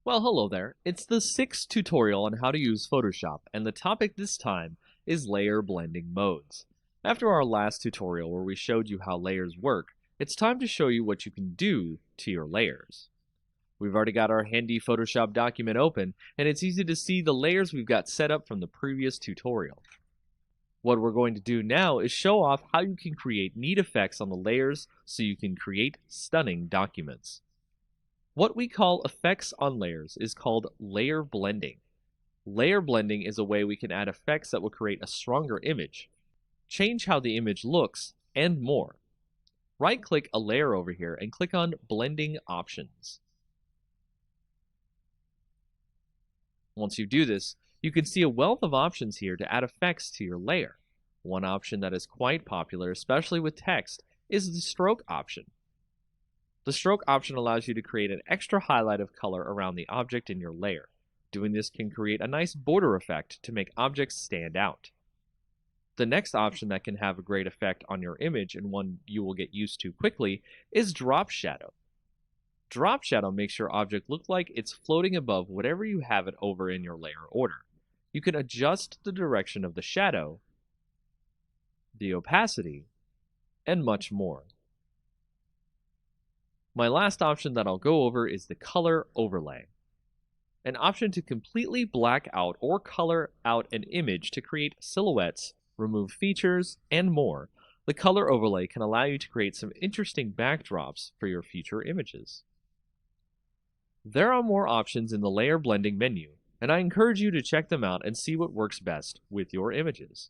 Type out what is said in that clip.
Well, hello there. It's the sixth tutorial on how to use Photoshop, and the topic this time is layer blending modes. After our last tutorial where we showed you how layers work, it's time to show you what you can do to your layers. We've already got our handy Photoshop document open, and it's easy to see the layers we've got set up from the previous tutorial. What we're going to do now is show off how you can create neat effects on the layers so you can create stunning documents. What we call effects on layers is called layer blending. Layer blending is a way we can add effects that will create a stronger image, change how the image looks, and more. Right-click a layer over here and click on Blending Options. Once you do this, you can see a wealth of options here to add effects to your layer. One option that is quite popular, especially with text, is the stroke option. The stroke option allows you to create an extra highlight of color around the object in your layer. Doing this can create a nice border effect to make objects stand out. The next option that can have a great effect on your image, and one you will get used to quickly, is drop shadow. Drop shadow makes your object look like it's floating above whatever you have it over in your layer order. You can adjust the direction of the shadow, the opacity, and much more. My last option that I'll go over is the color overlay, an option to completely black out or color out an image to create silhouettes, remove features, and more. The color overlay can allow you to create some interesting backdrops for your future images. There are more options in the layer blending menu, and I encourage you to check them out and see what works best with your images.